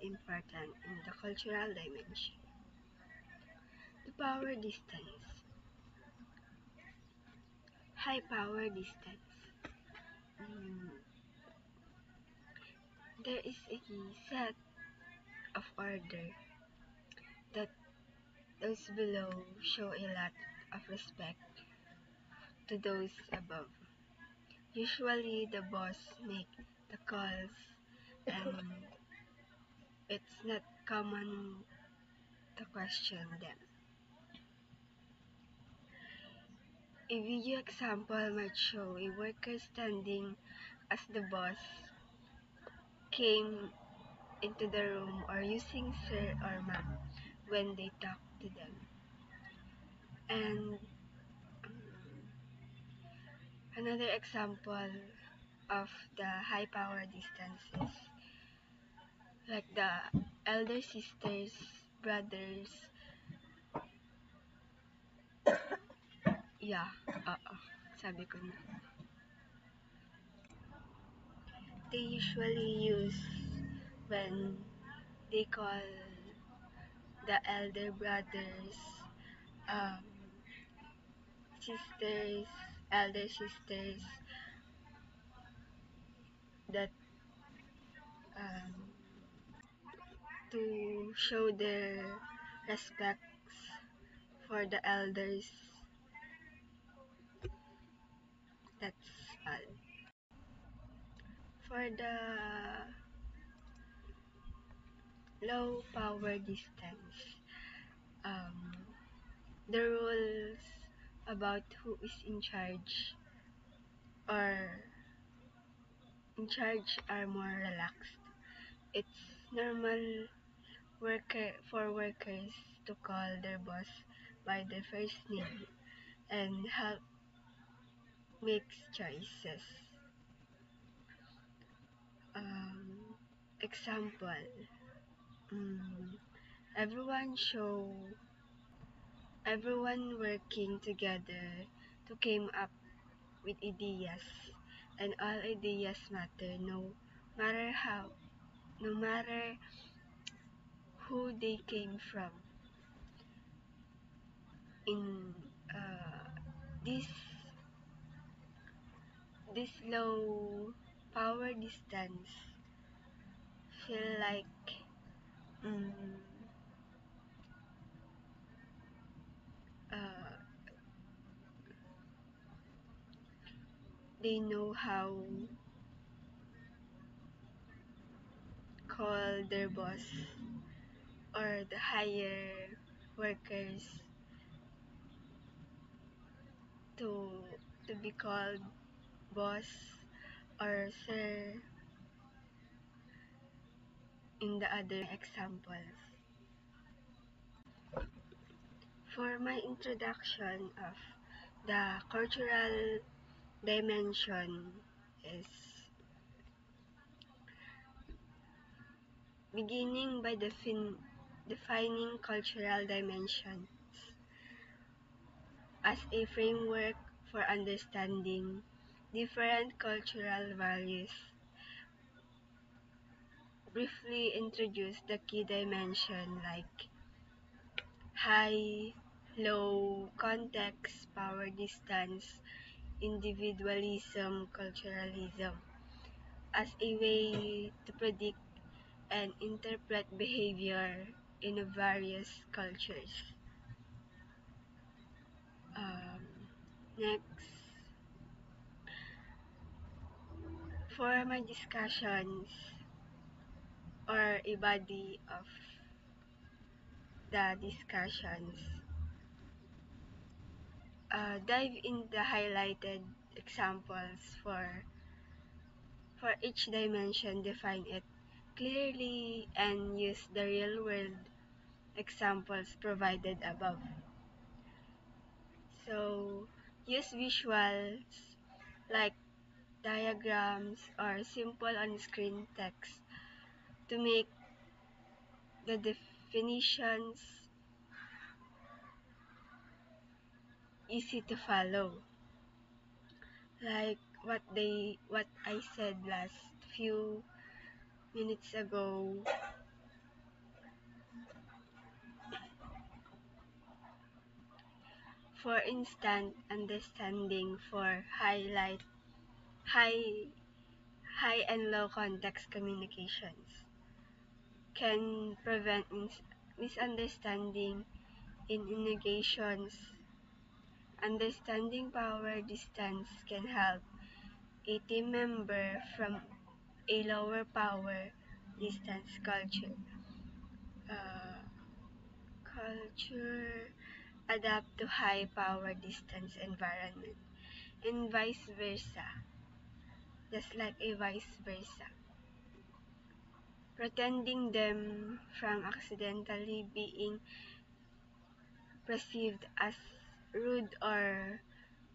important in the cultural dimension. The power distance. High power distance. Mm, there is a set of order that those below show a lot of respect to those above. Usually the boss make the calls and it's not common to question them. A video example might show a worker standing as the boss came into the room or using sir or ma'am when they talk to them. And another example of the high power distances, like the elder sisters, brothers, yeah, sabi ko na. They usually use when they call the elder brothers, um, sisters, elder sisters, that um, to show their respects for the elders. That's all. For the low power distance, um, the rules about who is or in charge are more relaxed. It's normal for workers to call their boss by their first name and help makes choices. Um, Example, mm, everyone show everyone working together to came up with ideas, and all ideas matter, matter how no matter who they came from. In this this low power distance feel like mm, uh, they know how call their boss or the higher workers to be called boss or sir in the other examples. For my introduction of the cultural dimension is beginning by defining cultural dimensions as a framework for understanding different cultural values. Briefly introduce the key dimension like high, low, context, power distance, individualism, culturalism as a way to predict and interpret behavior in various cultures. Um, Next, for my discussions or a body of the discussions, dive in the highlighted examples for each dimension, define it clearly, and use the real-world examples provided above. So, use visuals like diagrams or simple on-screen text to make the definitions easy to follow. Like what I said last few minutes ago, For instant understanding for high high and low context communications can prevent misunderstanding in negations. Understanding power distance can help a team member from a lower power distance uh, culture adapt to high power distance environment and vice versa, just like a vice versa, pretending them from accidentally being perceived as rude or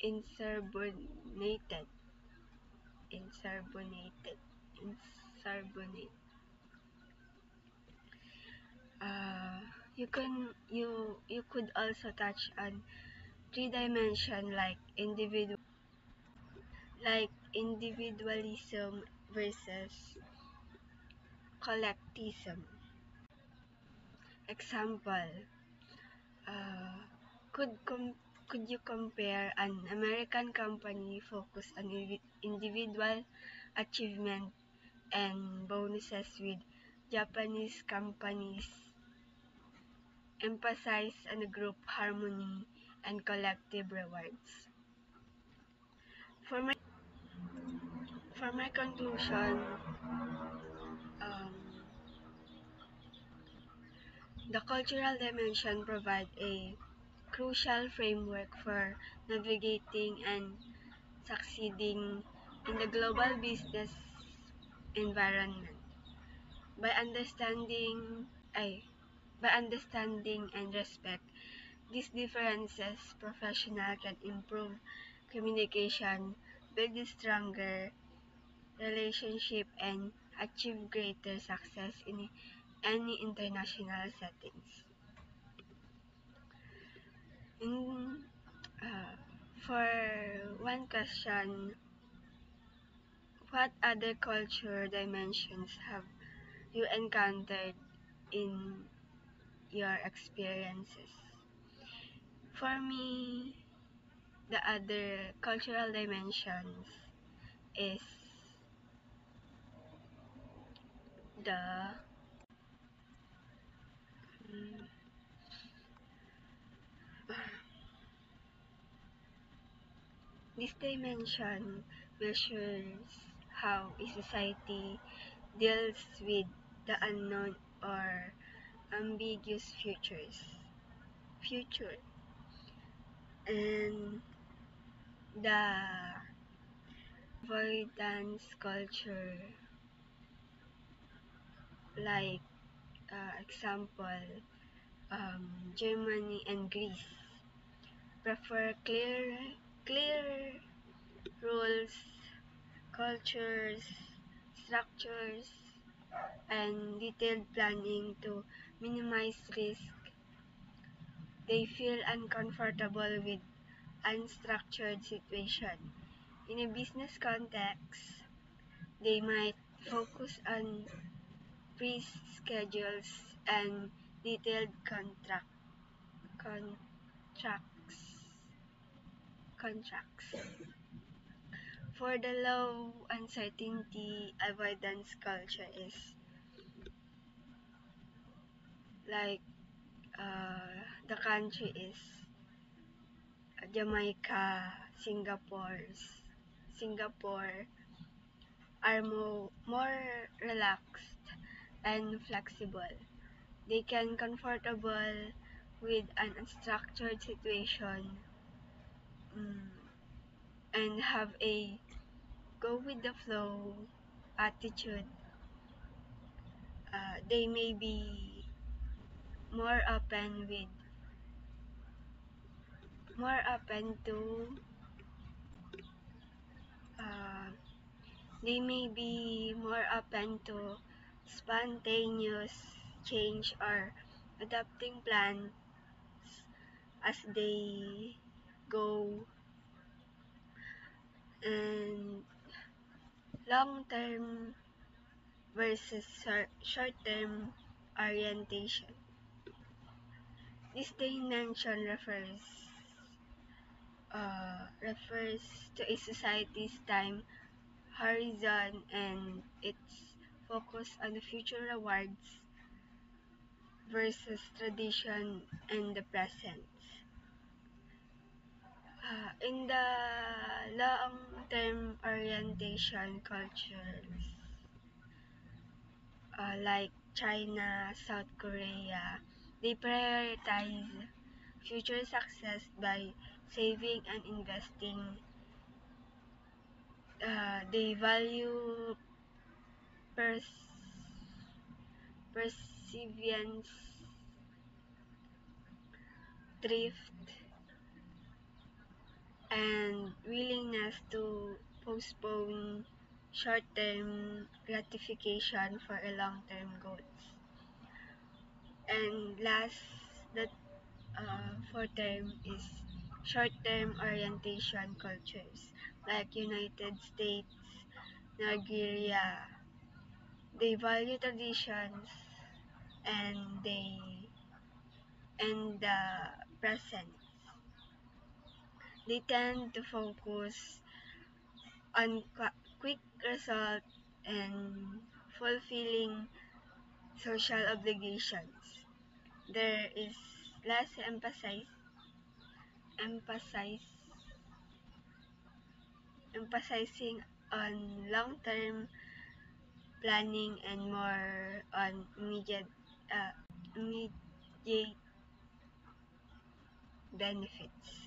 insubordinated insubordinated insubordinate. uh, you could also touch on three dimension like individualism versus collectivism. Example, uh, could com- could you compare an American company focused on individual achievement and bonuses with Japanese companies emphasize on group harmony and collective rewards? For my conclusion, um, the cultural dimension provides a crucial framework for navigating and succeeding in the global business environment. By understanding ay, by understanding and respect these differences, professional can improve communication, build a stronger relationship, and achieve greater success in any international settings. In, uh, for one question, what other culture dimensions have you encountered in your experiences? For me, the other cultural dimensions is the mm, this dimension measures how a society deals with the unknown or ambiguous future, and the avoidance culture, like example, Germany and Greece prefer clear rules, cultures, structures, and detailed planning to minimize risk. They feel uncomfortable with unstructured situation. In a business context, they might focus on pre-schedules and detailed contracts. contracts. For the low uncertainty avoidance culture is like the country is Jamaica, Singapore are more relaxed and flexible. They can comfortable with an unstructured situation, mm, and have a go with the flow attitude. They may be more open with more open to uh, they may be more open to spontaneous change or adapting plans as they go, and long term versus short term orientation. This dimension refers refers to a society's time horizon and its focus on the future rewards versus tradition and the present. In the long-term orientation cultures like China, South Korea, they prioritize future success by saving and investing. They value pers- perseverance, thrift, and willingness to postpone short-term gratification for a long-term goals. And last, that for term is short-term orientation cultures like United States, Nigeria. They value traditions and the present. They tend to focus on quick result and fulfilling social obligations. There is less emphasize emphasizing on long-term planning and more on immediate benefits.